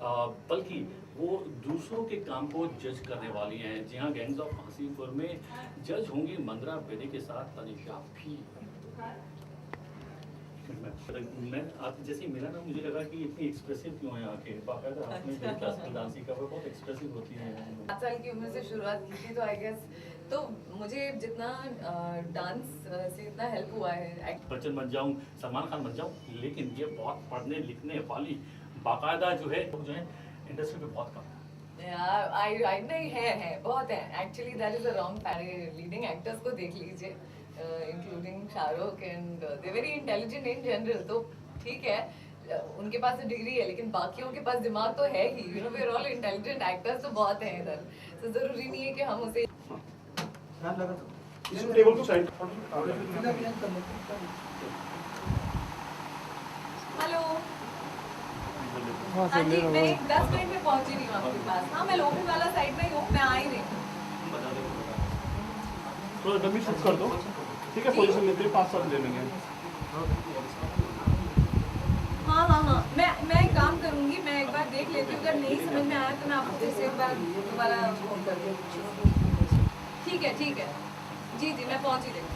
बल्कि वो दूसरों के काम को जज करने वाली हैं। जी हाँ, गैंग्स ऑफ वासेपुर में जज होंगी मंदरा बेदी के साथ तनिषा भी। मैं आप जैसे ही मिला ना, मुझे लगा कि इतनी एक्सप्रेसिव क्यों है आके, बाकायदा आपने जो क्लासिकल डांस सीखा वो बहुत एक्सप्रेसिव होती है। 7 साल की उम्र से शुरुआत की थी, तो आई गेस तो मुझे जितना डांस से इतना हेल्प हुआ है। बच्चन बन जाऊं, सलमान खान बन जाऊं, लेकिन ये बहुत पढ़ने लिखने वाली बाकायदा जो है इंडस्ट्री में बहुत कम है। आई नहीं है बहुत है actually. That is a wrong. सारे लीडिंग एक्टर्स को देख लीजिए, including Shahrukh, and they very intelligent in general. तो ठीक है, उनके पास डिग्री है, लेकिन बाकियों के पास दिमाग तो है ही। You know, we are all intelligent actors, तो बहुत हैं इधर। तो जरूरी नहीं है कि हम उसे टेबल को साइड। हेलो। हाँ जी, मैं 10 मिनट में पहुंची रही हूँ आपके पास। हाँ, मैं लोकल वाला साइड में ही हूँ, मैं आ ही रही हूँ। थोड़ा डमी शिफ्ट कर दो, ठीक है? पोजीशन लेते हैं, 5-7 ले लेंगे। हाँ, मैं एक काम करूँगी, मैं एक बार देख लेती हूँ। अगर नहीं समझ में आया तो मैं आपको फिर से एक बार दोबारा फोन कर दूँगी। ठीक है जी, मैं पहुँच ही रही हूँ।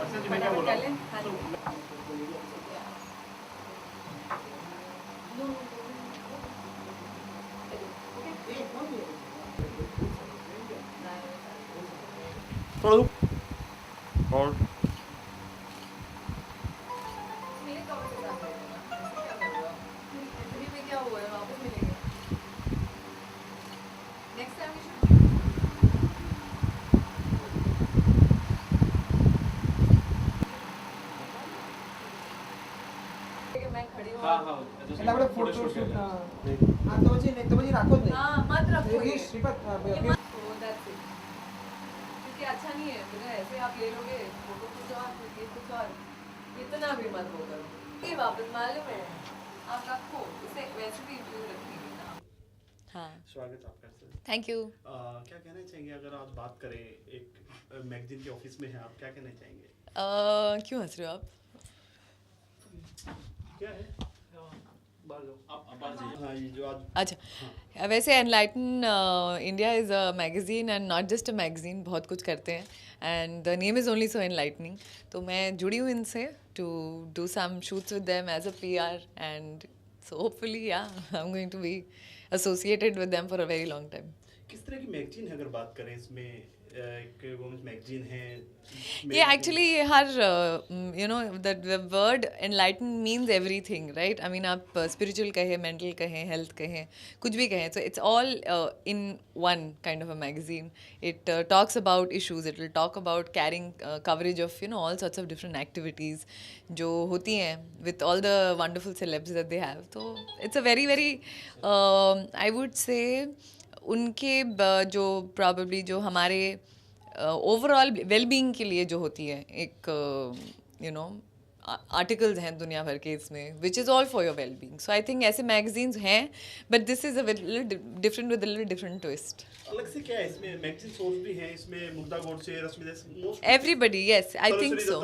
अच्छा जी, मैं क्या बोल रहा हूँ? थोड़ा रुक। और क्या हुआ है, वापस मिलेंगे नेक्स्ट टाइम। मैं खड़ी हूँ। એટલે આપણે ફોટો શૂટ આ તો પછી રાખો જ નહીં. हाँ, मत रखो ये। Shripad Oh, that's it. क्योंकि अच्छा नहीं है फिर ऐसे आप ले लोगे फोटो कुछ और फिर ये कुछ और, इतना भी मत वो करो। ये वापस मालूम है, आप रखो इसे, वैसे भी क्यों रखिए ना। हाँ, स्वागत आपका सर। Thank you. क्या कहना चाहेंगे अगर आज बात करें, एक मैगजीन के ऑफिस में है आप, क्या कहना चाहेंगे? क्यों हंस रहे हो आप? क्या है? हाँ, ये जो आज अच्छा, वैसे enlighten India is a magazine and not just a magazine, बहुत कुछ करते हैं and the name is only so enlightening. तो मैं जुड़ी हूँ इनसे to do some shoots with them as a PR, and so hopefully yeah I am going to be associated with them for a very long time. किस तरह की magazine है अगर बात करें इसमें? एक वुमेन्स मैगजीन है। ये एक्चुअली हर you know the word enlighten means everything, right? I mean आप स्पिरिचुअल कहें, मेंटल कहें, हेल्थ कहें, कुछ भी कहें, so it's all in one kind of a magazine. It talks about issues, it will talk about caring coverage of all sorts of different activities जो होती हैं with all the wonderful celebs that they have. तो it's a very very I would से उनके जो probably जो हमारे overall wellbeing के लिए जो होती है एक आर्टिकल्स हैं दुनिया भर के इसमें, which is all for your wellbeing. So I think ऐसे मैगजीन्स हैं, but this is a different with a little different twist. अलग से क्या है इसमें? मैगजीन सोर्स भी हैं इसमें, Mugdha Godse, Rashmi most everybody, yes, I think so.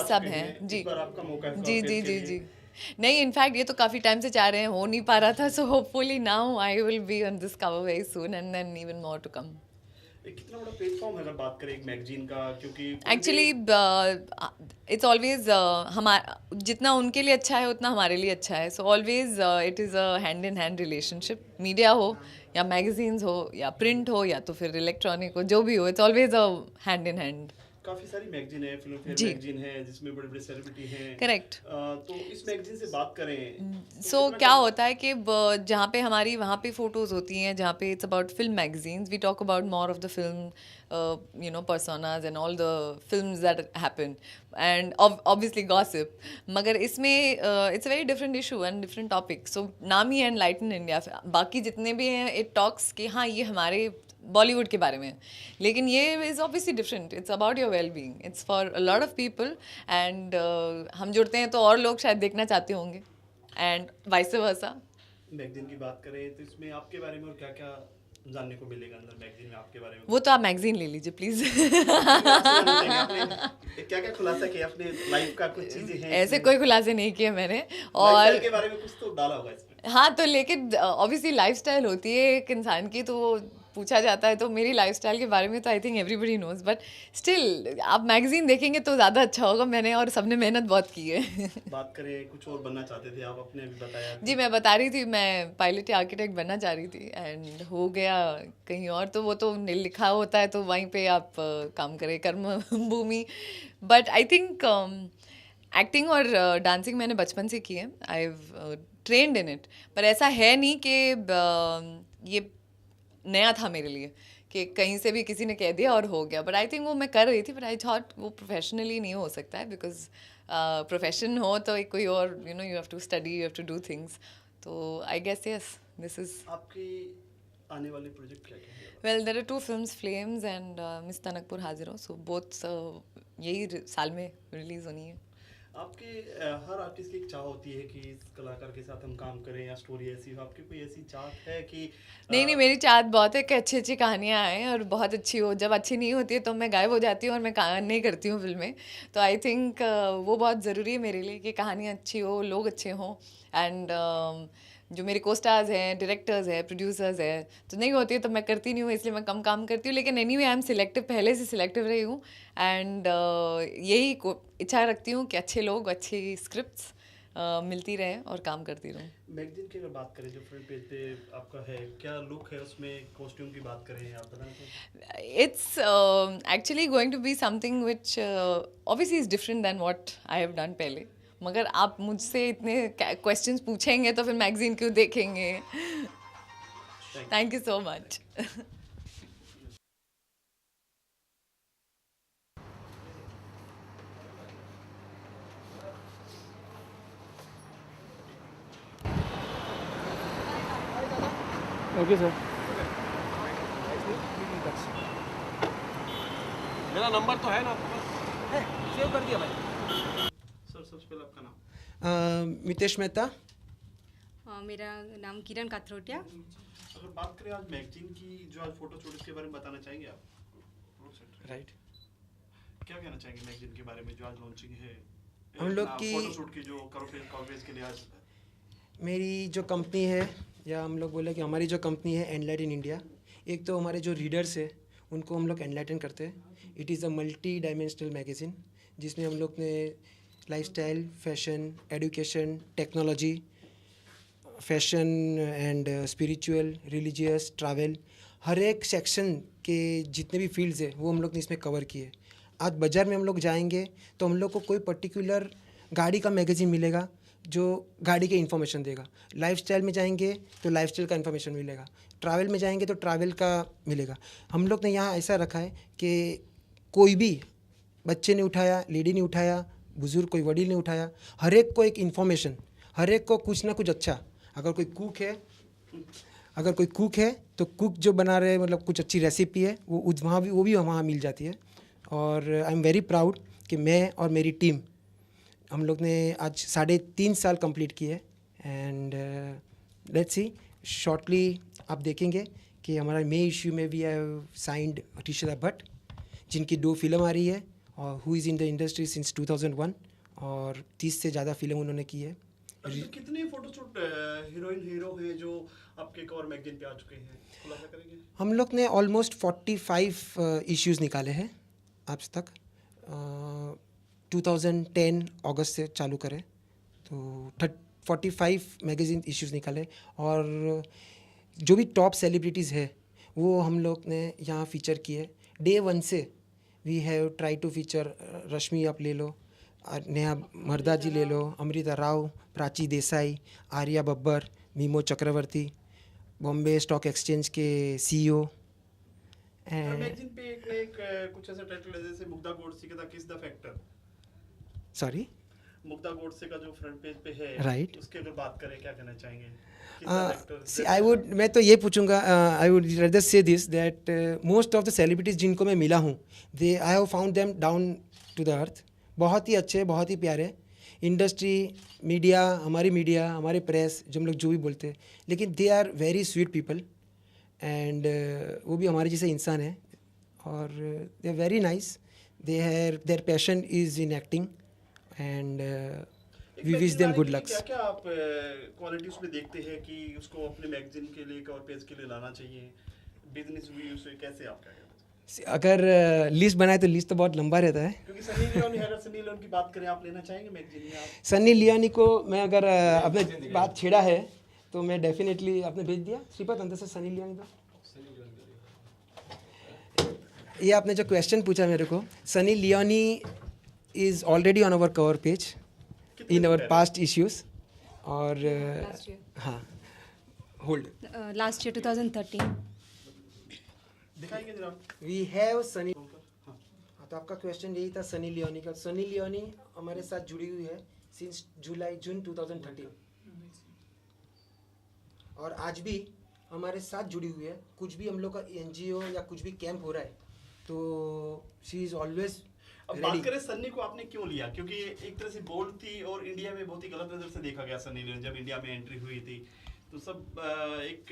सब हैं जी. इस बार आपका मौका है जी जी जी जी. नहीं, इनफैक्ट ये तो काफ़ी टाइम से चाह रहे हैं, हो नहीं पा रहा था. So hopefully now I will be on this cover very soon and then even more to come. कितना बड़ा प्लेटफॉर्म है अगर बात करें एक मैगजीन का? क्योंकि एक्चुअली इट्स ऑलवेज हमारा जितना उनके लिए अच्छा है उतना हमारे लिए अच्छा है. So always it is a hand in hand relationship. Media हो या मैगजीन्स हो या प्रिंट हो या तो फिर इलेक्ट्रॉनिक हो, जो भी हो, it's always a hand in hand. काफी सारी मैगजीन है, फिल्म फेयर जी. मैगजीन है जिसमें बड़े बड़े सेलिब्रिटी हैं. करेक्ट. तो इस मैगजीन से बात करें तो सो कितना क्या होता है कि जहाँ पे हमारी वहाँ पे फ़ोटोज़ होती हैं, जहाँ पे it's about film magazines, we talk about more of the film personage and all the films that happen and obviously gossip. मगर इसमें it's a very different issue and different topic. So नाम ही है enlighten India. बाकी जितने भी हैं it talks कि हाँ ये हमारे बॉलीवुड के बारे में, लेकिन ये is obviously different. It's about your well being, it's for a lot of people and हम जुड़ते हैं तो और लोग शायद देखना चाहते होंगे एंड वाइस वर्सा. मैगजीन की बात करें तो इसमें आपके बारे में और क्या क्या जानने को मिलेगा अंदर मैगजीन में आपके बारे में? वो तो आप मैगजीन ले लीजिए प्लीज। क्या क्या खुलासा किया अपने लाइफ का, कुछ चीजें हैं ऐसे इसमें? कोई खुलासे नहीं किए मैंने। लाइफस्टाइल और के बारे में कुछ तो डाला होगा इसमें। हाँ तो लेकिन ऑब्वियसली लाइफस्टाइल होती है एक इंसान की, तो वो पूछा जाता है, तो मेरी लाइफस्टाइल के बारे में तो I think everybody knows, but still आप मैगजीन देखेंगे तो ज़्यादा अच्छा होगा। मैंने और सबने मेहनत बहुत की है। बात करें, कुछ और बनना चाहते थे आप, अपने अभी बताया। जी मैं बता रही थी, मैं पायलट या आर्किटेक्ट बनना चाह रही थी एंड हो गया कहीं और, तो वो तो लिखा होता है तो वहीं पे आप काम करें, कर्म भूमि। बट आई थिंक एक्टिंग और डांसिंग मैंने बचपन से की है, I have trend in it, पर ऐसा है नहीं कि ये नया था मेरे लिए कि कहीं से भी किसी ने कह दिया और हो गया। बट आई थिंक वो मैं कर रही थी, बट आई थॉट वो प्रोफेशनली नहीं हो सकता है, बिकॉज प्रोफेशन हो तो एक कोई और you have to study, you have to do things. तो I guess yes this is. आपके आने वाले प्रोजेक्ट क्या क्या है? Well there are 2 films, Flames and Miss Tanakpur Haazir, so both यही साल में रिलीज होनी है। आपके हर आर्टिस्ट की एक चाह होती है कि इस कलाकार के साथ हम काम करें या स्टोरी ऐसी हो, आपकी कोई ऐसी चाह है कि नहीं, मेरी चाहत बहुत है कि अच्छी अच्छी कहानियाँ आएँ और बहुत अच्छी हो। जब अच्छी नहीं होती है तो मैं गायब हो जाती हूँ और मैं नहीं करती हूँ फिल्में। तो आई थिंक वो बहुत ज़रूरी है मेरे लिए कि कहानियाँ अच्छी हो, लोग अच्छे हों एंड जो मेरे को स्टार्स हैं, डायरेक्टर्स हैं, प्रोड्यूसर्स हैं, तो नहीं होती है तो मैं करती नहीं हूँ, इसलिए मैं कम काम करती हूँ। लेकिन एनीवे आई एम सिलेक्टिव, पहले से सिलेक्टिव रही हूँ एंड यही इच्छा रखती हूँ कि अच्छे लोग, अच्छी स्क्रिप्ट्स मिलती रहें और काम करती रहूँ। मैगजीन की अगर बात करें जो फ्रंट पेज पे आपका है, क्या लुक है उसमें, कॉस्ट्यूम की बात करें आप बताना? It's actually going to be something which obviously is different than what I have done पहले, मगर आप मुझसे इतने क्वेश्चंस पूछेंगे तो फिर मैगजीन क्यों देखेंगे। Thank you so much. Okay sir. मेरा नंबर तो है ना आपके पास? सेव कर दिया भाई। सर सबसे पहले आपका नाम? मितेश मेहता। मेरा नाम किरण काथरोटिया। अगर बात करें आज मैगजीन की जो आज फोटो शूट, इसके बारे में बताना चाहेंगे आप? राइट। क्या कहना चाहेंगे मैगजीन के बारे में जो आज लॉन्चिंग है? हम लोग की फोटो शूट की जो कवरेज के लिए आज मेरी जो कंपनी है, या हम लोग बोले कि हमारी जो कंपनी है एनलाइटन इंडिया, एक तो हमारे जो रीडर्स है उनको हम लोग एनलाइटन करते हैं। It is a multi dimensional magazine जिसमें हम लोग ने lifestyle, fashion, education, technology, fashion and spiritual, religious, travel, हर एक सेक्शन के जितने भी फील्ड्स है वो हम लोग ने इसमें कवर किए। आज बाज़ार में हम लोग जाएंगे तो हम लोग को कोई पर्टिकुलर गाड़ी का मैगज़ीन मिलेगा जो गाड़ी के इन्फॉर्मेशन देगा, लाइफस्टाइल में जाएंगे तो लाइफस्टाइल का इन्फॉर्मेशन मिलेगा, ट्रैवल में जाएंगे तो ट्रैवल का मिलेगा। हम लोग ने यहाँ ऐसा रखा है कि कोई भी बच्चे ने उठाया, लेडी ने उठाया, बुज़ुर्ग कोई वडील ने उठाया, हर एक को एक इन्फॉर्मेशन, हर एक को कुछ ना कुछ अच्छा। अगर कोई कुक है तो कुक जो बना रहे, मतलब कुछ अच्छी रेसिपी है वो भी वहाँ मिल जाती है। और आई एम वेरी प्राउड कि मैं और मेरी टीम, हम लोग ने आज 3.5 साल कंप्लीट किए एंड लेट्स सी शॉर्टली आप देखेंगे कि हमारा मई इशू में भी हैव साइंड ऋषिता भट्ट, जिनकी 2 फिल्म आ रही है और who is in the industry since 2001 और 30 से ज़्यादा फिल्म उन्होंने की है। तो कितने फोटोशूट हीरोइन हीरो है जो आपके एक और मैगजीन पे आ चुके हैं, खुलासा करेंगे? हम लोग ने ऑलमोस्ट 45 इश्यूज़ निकाले हैं आज तक। 2010 अगस्त से चालू करें तो 45 मैगज़ीन इश्यूज़ निकाले और जो भी टॉप सेलिब्रिटीज़ है वो हम लोग ने यहाँ फ़ीचर किए। डे 1 से we have try to feature Rashmi आप ले लो, नेहा मर्दा जी ले लो, अमृता राव, प्राची देसाई, आर्या बब्बर, मीमो चक्रवर्ती, बॉम्बे स्टॉक एक्सचेंज के CEO। मैगजीन पे एक कुछ ऐसा टाइटल है जैसे मुग्धा गोडसे का किस the factor. Sorry, Mugdha Godse का जो फ्रंट पेज पे है, राइट, उसकी अगर बात करें क्या कहना चाहेंगे? मैं तो ये पूछूंगा, I would rather say this that most of the celebrities जिनको मैं मिला हूँ, I have found them down to the earth, बहुत ही अच्छे, बहुत ही प्यारे। इंडस्ट्री, मीडिया, हमारे प्रेस, जो हम लोग जो भी बोलते हैं, लेकिन they are very sweet people and वो भी हमारे जैसे इंसान है और they are very nice. Their passion is in acting and we wish them good lucks. क्या क्या आप क्वालिटी उसमें देखते हैं कि उसको अपने मैगजीन के लिए कवर पेज के लिए लाना चाहिए, बिजनेस व्यू से कैसे आप क्या कहते हैं? अगर लिस्ट बनाए तो लिस्ट तो बहुत लंबा रहता है. क्योंकि सनी लियोनी है, अगर सनी लियोनी की बात करें, आप लेना चाहेंगे मैगजीन में? आप सनी लियोनी को मैं अगर अपने बात छेड़ा है तो मैं डेफिनेटली आपने भेज दिया श्रीपत अंदर से सनी लियोनी का. ये आपने जो क्वेश्चन पूछा मेरे को, Sunny Leone is already on our cover page in our past issues. और Last year. हाँ, होल्ड. Last year 2013. दिखाएंगे जरा. We have Sunny. हाँ, तो आपका क्वेश्चन यही था सनी लियोनी का. सनी लियोनी हमारे साथ जुड़ी हुई है सिंस जून 2013 और आज भी हमारे साथ जुड़ी हुई है. कुछ भी हम लोग का एनजीओ या कुछ भी कैंप हो रहा है तो शी इज़ ऑलवेज अब बात करें सन्नी को आपने क्यों लिया, क्योंकि एक तरह से बोल्ड थी और इंडिया में बहुत ही गलत नज़र से देखा गया सन्नी लियोनी. जब इंडिया में एंट्री हुई थी तो सब एक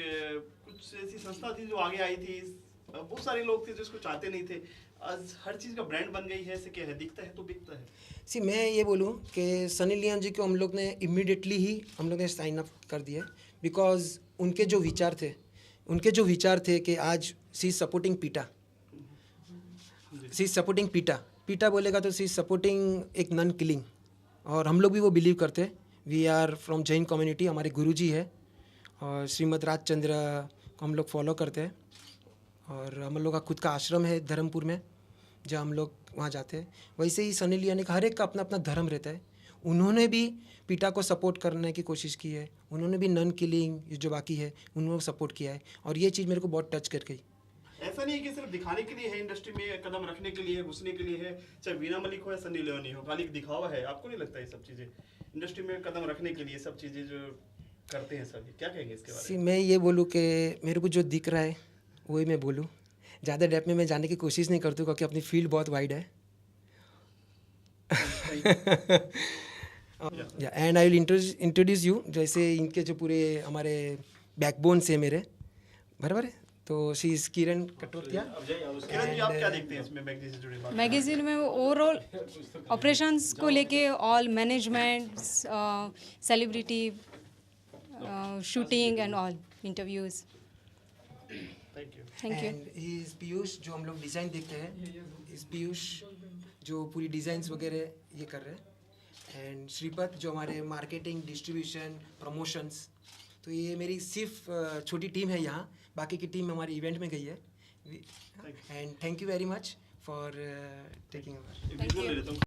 कुछ ऐसी संस्था थी जो आगे आई थी, बहुत सारे लोग थे जो इसको चाहते नहीं थे. आज हर चीज़ का ब्रांड बन गई है. ऐसे क्या है, दिखता है तो बिकता है. सी मैं ये बोलूँ कि सनी लियोन जी को हम लोग ने इमीडिएटली ही हम लोग ने साइन अप कर दिया बिकॉज उनके जो विचार थे कि आज सी इज सपोर्टिंग पीटा. सी इज सपोर्टिंग पीटा बोलेगा तो सी इज सपोर्टिंग एक नन किलिंग. और हम लोग भी वो बिलीव करते. We are from Jain community. हमारे गुरुजी है और श्रीमद राजचंद्र को हम लोग फॉलो करते हैं और हम लोग का खुद का आश्रम है धर्मपुर में जहाँ हम लोग वहाँ जाते हैं. वैसे ही सनी लियोनी का हर एक का अपना अपना धर्म रहता है. उन्होंने भी पीटा को सपोर्ट करने की कोशिश की है. उन्होंने भी नन किलिंग जो बाकी है उन्होंने सपोर्ट किया है और ये चीज़ मेरे को बहुत टच कर गई. ऐसा नहीं है कि सिर्फ दिखाने के लिए है, इंडस्ट्री में कदम रखने के लिए, घुसने के लिए है. चाहे वीना मलिक हो या सनी लियोनी हो, खाली एक दिखावा है. आपको नहीं लगता ये सब चीज़ें इंडस्ट्री में कदम रखने के लिए, सब चीज़ें जो करते हैं सभी, क्या कहेंगे इसके बारे में? मैं ये बोलूँ कि मेरे को जो दिख रहा है वही मैं बोलूँ. ज़्यादा डेप्थ में मैं जाने की कोशिश नहीं करती क्योंकि अपनी फील्ड बहुत वाइड है. And I will introduce you. जैसे इनके जो पूरे हमारे बैकबोन्स है मेरे बराबर है. तो शी इज किरण कटोतिया. किरण जी, आप क्या देखते हैं इसमें मैगजीन से जुड़ी बात? मैगजीन में ओवरऑल ऑपरेशंस को लेके all management, celebrity shooting and all interviews. Thank you. Thank you. And he is Piyush जो हम लोग डिज़ाइन देखते हैं. इस पीयूष जो पूरी डिज़ाइंस वगैरह ये कर रहे हैं. एंड श्रीपत जो हमारे मार्केटिंग, डिस्ट्रीब्यूशन, प्रमोशंस. तो ये मेरी सिर्फ छोटी टीम है यहाँ. बाकी की टीम हमारी इवेंट में गई है. And thank you very much for taking over. एक विजुअल ले लेता हूँ.